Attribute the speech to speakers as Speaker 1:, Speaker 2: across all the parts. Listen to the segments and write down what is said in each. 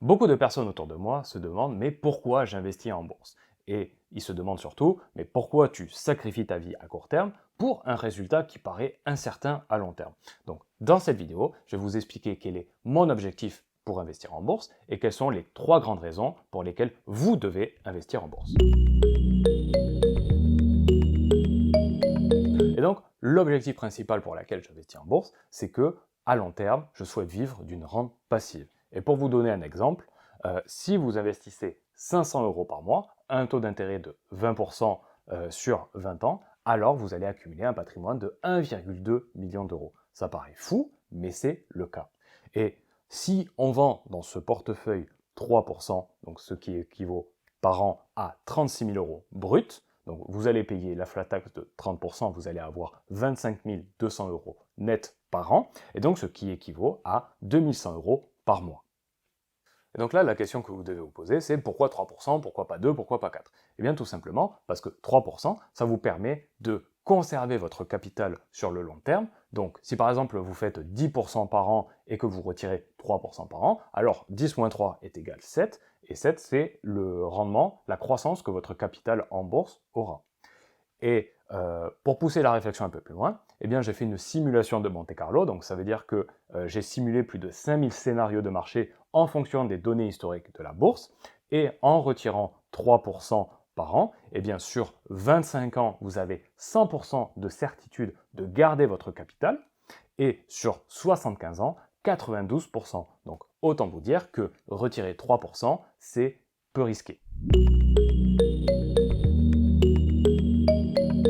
Speaker 1: Beaucoup de personnes autour de moi se demandent mais pourquoi j'investis en bourse? Et ils se demandent surtout mais pourquoi tu sacrifies ta vie à court terme pour un résultat qui paraît incertain à long terme. Donc dans cette vidéo, je vais vous expliquer quel est mon objectif pour investir en bourse et quelles sont les 3 grandes raisons pour lesquelles vous devez investir en bourse. Et donc l'objectif principal pour lequel j'investis en bourse, c'est que à long terme, je souhaite vivre d'une rente passive. Et pour vous donner un exemple, si vous investissez 500 euros par mois, un taux d'intérêt de 20% sur 20 ans, alors vous allez accumuler un patrimoine de 1,2 million d'euros. Ça paraît fou, mais c'est le cas. Et si on vend dans ce portefeuille 3%, donc ce qui équivaut par an à 36 000 euros brut, donc vous allez payer la flat tax de 30%, vous allez avoir 25 200 euros net par an, et donc ce qui équivaut à 2100 euros par mois. Et donc là, la question que vous devez vous poser, c'est pourquoi 3%, pourquoi pas 2, pourquoi pas 4? Eh bien tout simplement parce que 3%, ça vous permet de conserver votre capital sur le long terme. Donc si par exemple vous faites 10% par an et que vous retirez 3% par an, alors 10 moins 3 est égal 7, et 7 c'est le rendement, la croissance que votre capital en bourse aura. Et pour pousser la réflexion un peu plus loin, eh bien j'ai fait une simulation de Monte-Carlo, donc ça veut dire que j'ai simulé plus de 5000 scénarios de marché en fonction des données historiques de la bourse, et en retirant 3% par an, eh bien sur 25 ans, vous avez 100% de certitude de garder votre capital, et sur 75 ans, 92%. Donc autant vous dire que retirer 3%, c'est peu risqué.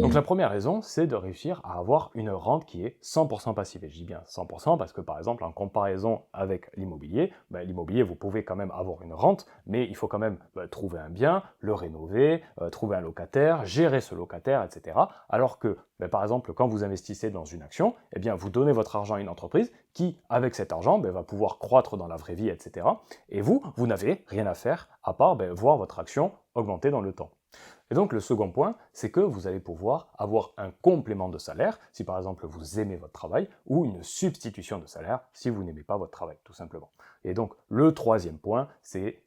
Speaker 1: Donc la première raison, c'est de réussir à avoir une rente qui est 100% passive. Et je dis bien 100% parce que par exemple, en comparaison avec l'immobilier, l'immobilier, vous pouvez quand même avoir une rente, mais il faut quand même trouver un bien, le rénover, trouver un locataire, gérer ce locataire, etc. Alors que, par exemple, quand vous investissez dans une action, eh bien, vous donnez votre argent à une entreprise qui, avec cet argent, va pouvoir croître dans la vraie vie, etc. Et vous n'avez rien à faire à part voir votre action augmenter dans le temps. Et donc le second point, c'est que vous allez pouvoir avoir un complément de salaire si par exemple vous aimez votre travail, ou une substitution de salaire si vous n'aimez pas votre travail, tout simplement. Et donc le troisième point, c'est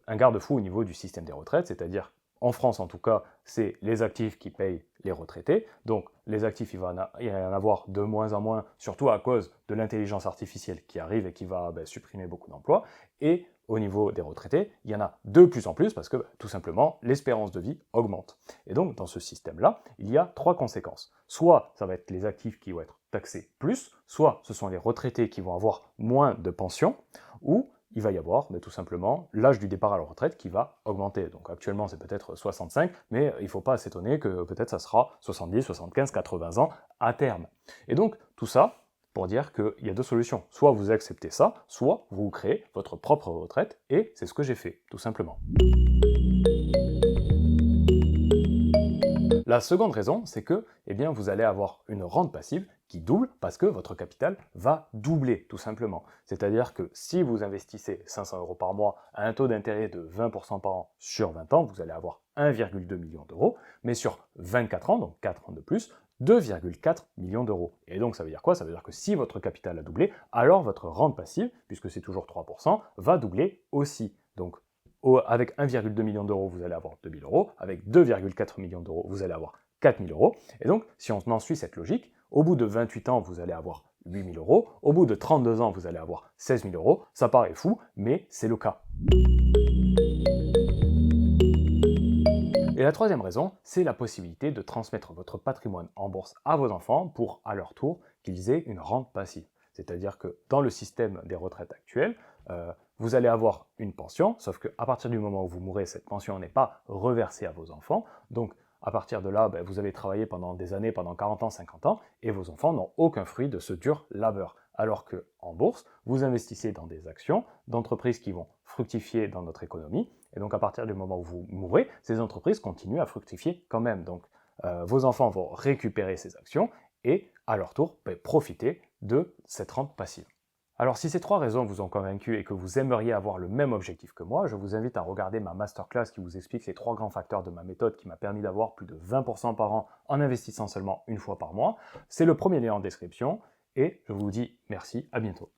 Speaker 1: un garde-fou au niveau du système des retraites, c'est-à-dire en France en tout cas, c'est les actifs qui payent les retraités. Donc les actifs, il va y en avoir de moins en moins, surtout à cause de l'intelligence artificielle qui arrive et qui va supprimer beaucoup d'emplois. Et au niveau des retraités, il y en a de plus en plus parce que tout simplement l'espérance de vie augmente. Et donc dans ce système-là, il y a 3 conséquences. Soit ça va être les actifs qui vont être taxés plus, soit ce sont les retraités qui vont avoir moins de pension, ou il va y avoir tout simplement l'âge du départ à la retraite qui va augmenter. Donc actuellement c'est peut-être 65, mais il ne faut pas s'étonner que peut-être ça sera 70, 75, 80 ans à terme. Et donc tout ça, pour dire qu'il y a 2 solutions. Soit vous acceptez ça, soit vous créez votre propre retraite, et c'est ce que j'ai fait, tout simplement. La seconde raison, c'est que vous allez avoir une rente passive qui double parce que votre capital va doubler, tout simplement. C'est-à-dire que si vous investissez 500 euros par mois à un taux d'intérêt de 20% par an sur 20 ans, vous allez avoir 1,2 million d'euros, mais sur 24 ans, donc 4 ans de plus, 2,4 millions d'euros. Et donc ça veut dire quoi? Ça veut dire que si votre capital a doublé, alors votre rente passive, puisque c'est toujours 3%, va doubler aussi. Donc avec 1,2 million d'euros, vous allez avoir 2 000 euros. Avec 2,4 millions d'euros, vous allez avoir 4 000 euros. Et donc, si on en suit cette logique, au bout de 28 ans, vous allez avoir 8 000 euros. Au bout de 32 ans, vous allez avoir 16 000 euros. Ça paraît fou, mais c'est le cas. Et la troisième raison, c'est la possibilité de transmettre votre patrimoine en bourse à vos enfants pour, à leur tour, qu'ils aient une rente passive. C'est-à-dire que dans le système des retraites actuelles, vous allez avoir une pension, sauf qu'à partir du moment où vous mourrez, cette pension n'est pas reversée à vos enfants. Donc à partir de là, vous avez travaillé pendant des années, pendant 40 ans, 50 ans, et vos enfants n'ont aucun fruit de ce dur labeur. Alors qu'en bourse, vous investissez dans des actions d'entreprises qui vont fructifier dans notre économie, et donc à partir du moment où vous mourrez, ces entreprises continuent à fructifier quand même. Donc vos enfants vont récupérer ces actions et à leur tour profiter de cette rente passive. Alors si ces 3 raisons vous ont convaincu et que vous aimeriez avoir le même objectif que moi, je vous invite à regarder ma masterclass qui vous explique les 3 grands facteurs de ma méthode qui m'a permis d'avoir plus de 20% par an en investissant seulement une fois par mois. C'est le premier lien en description et je vous dis merci, à bientôt.